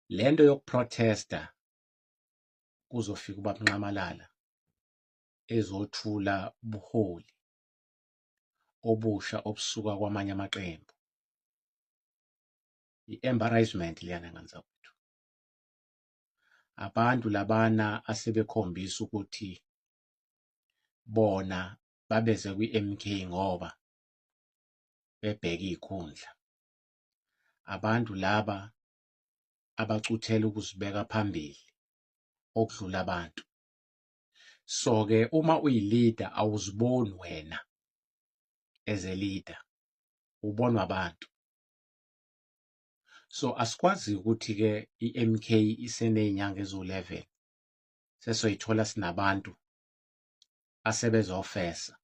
Lento yokuprotesta kuzofika ubabunqamalala ezothula ubuholi obusha obusuka kwamanye amaqembu. I-embarrassment liyana nganzakwethu. Abantu labana asebekhombisa ukuthi bona babeze kwi-MK ngoba bebheka izikhundla. Abantu laba abacuthela ukuzibeka phambili okudlula abantu. So-ke uma uyi-leader awuziboni wena as a leader, ubonwa abantu. So asikwazi ukuthi-ke i-MK iseney'nyanga eziwu-11 sesoyithola sinabantu asebezofesa,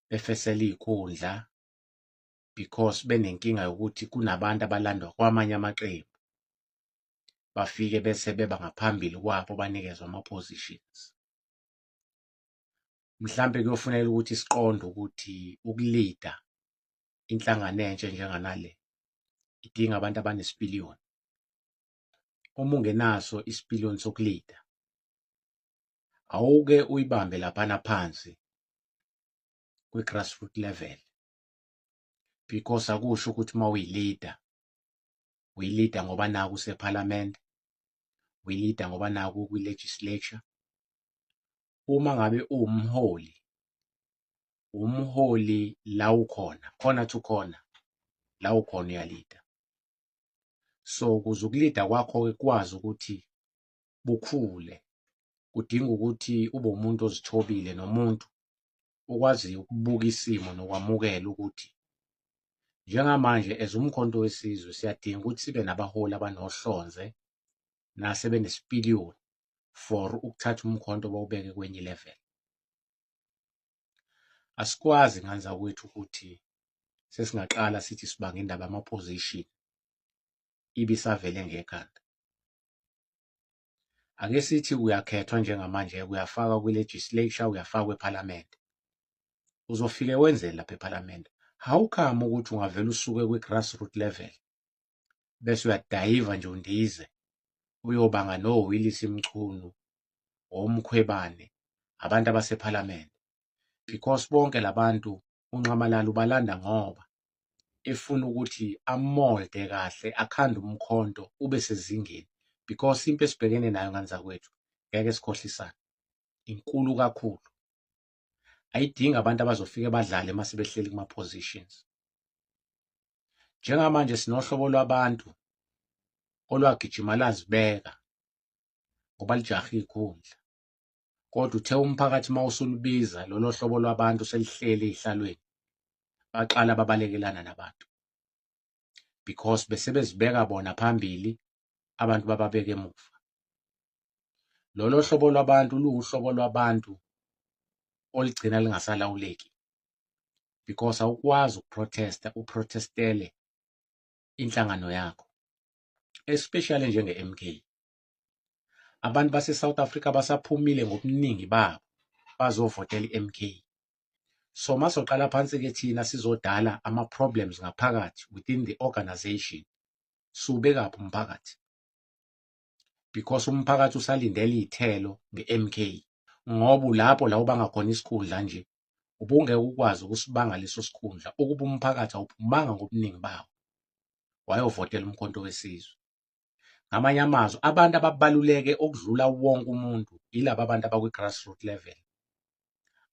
befesela iy'khundla because benenkinga yokuthi kunabantu abalandwa kwamanye amaqembu bafike bese beba ngaphambili kwabo banikezwe ama-positions. Mhlampe kuyofuneka ukuthi siqonde ukuthi ukulida inhlangano entsha njenganale idinga abantu abanesipiliyoni. Uma ungenaso isipiliyoni sokulida, awuke uyibambe laphana phansi kwi-grassroots level, because akusho ukuthi uma uyi-leader uyi-leader ngoba naku usephalamende, uyi-leader ngoba naku kwi-legislature. Uma ngabe umholi la ukhona, khona to khona la ukhona uyalida. So ukuze ukulida kwakho-ke kwazi ukuthi bukhule, kudinga ukuthi ube umuntu ozithobile nomuntu okwaziyo ukubuka isimo nokwamukela ukuthi njengamanje as umkhonto wesizwe siyadinga ukuthi sibe nabaholi abanohlonze nasebenesipiliyoni for ukuthatha umkhonto bawubeke kwenye level. Asikwazi nganzakwethu ukuthi sesingaqala sithi sibanga indaba yama-position ibisavele ngekhanda. Ake sithi uyakhethwa njengamanje, uyafaka kwi-legislature, uyafakwa ephalamende. Uzofike wenzeni lapha ephalamende? How come ukuthi ungavela usuke kwi-grassroots level bese uyadayiva nje undize uyobanga noWillis Mchunu, oMkhwebane, abantu abasephalamende? Because bonke labantu uNqamalala ubalanda ngoba efuna ukuthi amolde kahle, akhande umkhonto ube sezingeni. Because into esibhekene nayo nganzakwethu ngeke sikhohlisane, inkulu kakhulu. Ayidingi abantu abazofike badlale uma sebehleli kuma-positions. Njengamanje sinohlobo lwabantu olwagijima lazibeka ngoba lijaha izikhundla, kodwa uthe umphakathi uma usulubiza lolo hlobo lwabantu selihleli ey'hlalweni, baqala babalekelana nabantu because besebezibeka bona phambili, abantu bababeka emuva. Lolo hlobo lwabantu luwuhlobo lwabantu oligcina lingasalawuleki because awukwazi ukuprotesta uprotestele inhlangano yakho, especially njenge-MK. Abantu base-South Africa basaphumile ngobuningi babo bazovotela i-MK. So masoqala phansi-ke thina sizodala ama-problems ngaphakathi within the organization, siwubekaphi umphakathi? Because umphakathi usalindele iy'thelo nge-MK. Ngoba lapho la ubanga khona isikhundla nje ubungeke ukwazi ukusibanga leso sikhundla ukuba umphakathi awuphumanga ngobuningi bawo wayovotela umkhonto wesizwe. Ngamanye amazwi, abantu ababaluleke okudlula wonke umuntu yilaba abantu abakwi-grassroots level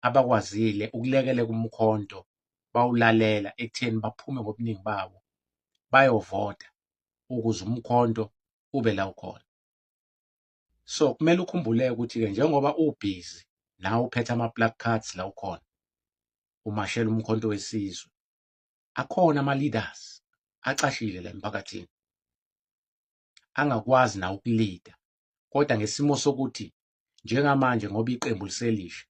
abakwazile ukulekeleka umkhonto, bawulalela ekutheni baphume ngobuningi babo bayovota ukuze umkhonto ube la ukhona. So kumele ukhumbuleke ukuthi-ke njengoba ubhizi nawe uphethe ama-placards la ukhona umashela umkhonto wesizwe, akhona ama-leaders acashile la emphakathini angakwazi nawo ukulida, kodwa ngesimo sokuthi njengamanje ngoba iqembu liselisha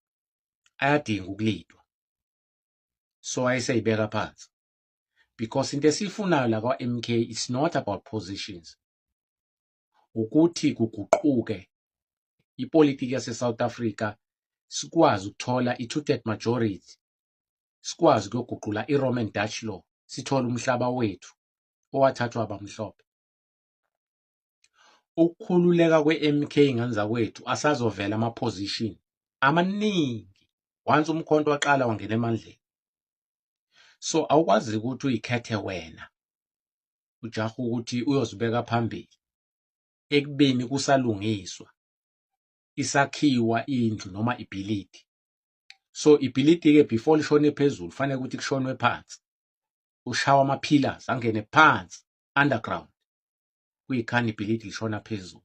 ayadinga ukulidwa, so ayeseyibeka phansi. Because into esiyifunayo la kwa-MK, it's not about positions, ukuthi kuguquke ipolitiki yase-South Africa, sikwazi ukuthola i-two-third majority, sikwazi ukuyoguqula i-Roman Dutch law, sithole umhlaba wethu owathathwa abamhlophe. ukukhululeka kwe-MK nganza kwethu asazovela ama-position amaningi once umkhonto waqala wangena emandleni. So awukwazi ukuthi uyikhethe wena ujaha ukuthi uyozibeka phambili ekubeni kusalungiswa isakhiwa indlu noma ibhilidi. So ibhilidi-ke before lishone phezulu fanele ukuthi kushonwe phansi, ushawa ama-pillars angene phansi underground kuyikhanda ibhilidi lishona phezulu.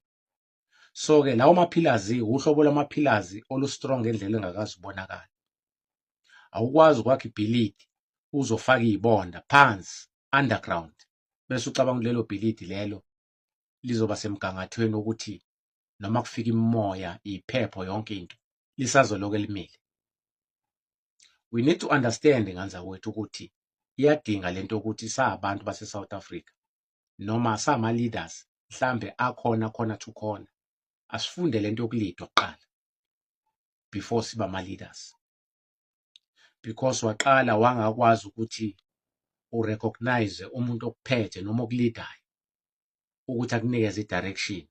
So-ke lawo ma-pillars uhlobo lwama-pillars olu-strong ngendlela engakazi ubonakala. Awukwazi ukwakha ibhilidi uzofaka iy'bonda phansi underground bese ucabanga lelo bhilidi lelo lizoba semgangathweni ukuthi noma kufika imimoya, iphepho, yonke into lisazoloke limile. We need to understand nganza kwethu ukuthi iyadinga lento ukuthi sabantu base South Africa noma sama-leaders mhlambe akhona khona to khona asifunde lento yokulidwa kuqala before siba ama-leaders, because waqala wangakwazi ukuthi urecognize umuntu okuphethe noma okulidayo ukuthi akunikeze i-direction.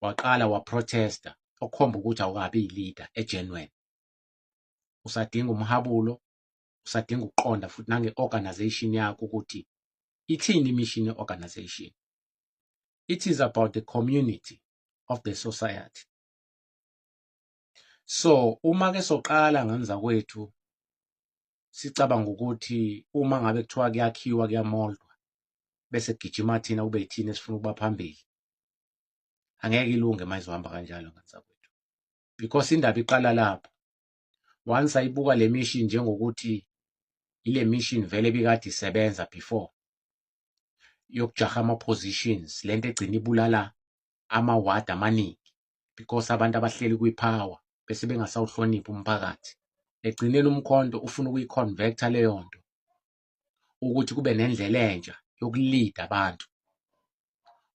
Waqala waprotesta okukhomba ukuthi awukabi i-leader egenuine. Usadinga umhabulo, usadinga ukuqonda futhi nange-organization yakho ukuthi ithini imission ye-organization. It is about the community of the society. So uma-ke soqala nganza kwethu sicabanga ukuthi uma ngabe kuthiwa kuyakhiwa kuyamoldwa bese kugijima thina kube yithina esifuna ukuba phambili, angeke ilunge uma izohamba kanjalo nganza kwethu, because indaba iqala lapho. Once ayibuka le mission njengokuthi ile mission vele bikade isebenza before yokujaha ama-positions, lento egcina ibulala ama-ward amaningi because abantu abahleli kwi-power bese bengasawuhloniphi umphakathi. Egcineni umkhonto ufuna ukuyi-convert-a leyo nto ukuthi kube nendlela entsha yokulida abantu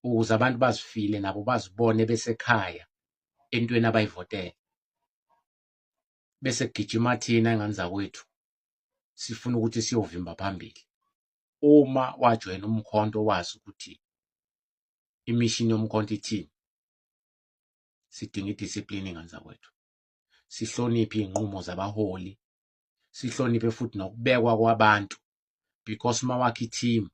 ukuze abantu bazifile nabo bazibone besekhaya entweni abayivotele. Bese kugijima thina enganza kwethu sifuna ukuthi siyovimba phambili. Uma wajoyina umkhonto wazi ukuthi imishini yomkhonto ithini, sidinga idiscipline nganza kwethu, sihloniphe iy'nqumo zabaholi, sihloniphe futhi nokubekwa kwabantu, because uma wakha i-team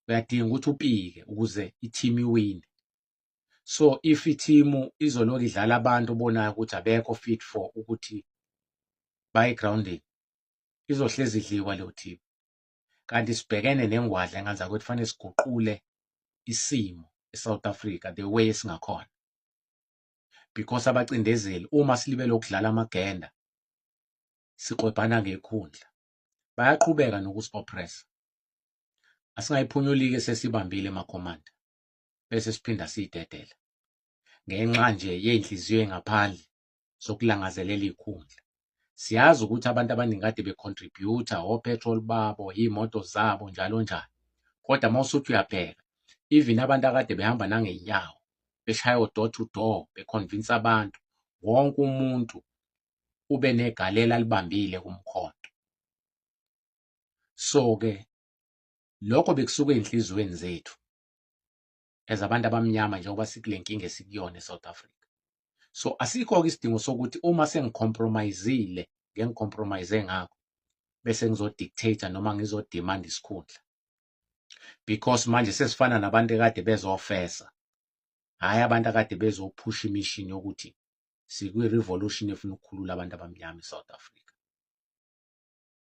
uyadinga ukuthi upike ukuze i-team iwine. So if i-team izoloku idlala abantu obonayo ukuthi abekho fit for ukuthi baye egrawundini, izohlezi idliwa leyo team. Kanti sibhekene nengwadla enganza kwethu fanele siguqule isimo eSouth Africa the way esingakhona, because abacindezeli uma silibele ukudlala amagenda siqwebhana ngekhundla bayaqhubeka nokusi-oppressa. Asingayiphunyuli-ke sesibambile emakhomanda bese siphinda siyidedela ngenxa nje yey'nhliziyo ey'ngaphandle zokulangazelela iy'khundla. Siyazi ukuthi abantu abaningi kade be-contribute-a opetrol babo, iy'moto zabo njalo njalo, kodwa uma usuthi uyabheka even abantu akade behamba nangey'nyawo beshaya door to door beconvince abantu, wonke umuntu ube negalela alibambile kumkhonto. So-ke lokho bekusuka ey'nhliziyweni zethu as abantu abamnyama njengoba sikule nkinga esikuyona eSouth Africa. So asikho-ke isidingo sokuthi uma sengicompromise-ile ngengicompromise ngakho bese ngizodictate noma ngizodimanda isikhundla, because manje sesifana nabantu ekade bezofesa, hhayi abantu akade bezophusha imishini yokuthi sikwi-revolution efuna ukukhulula abantu abamnyama eSouth Africa.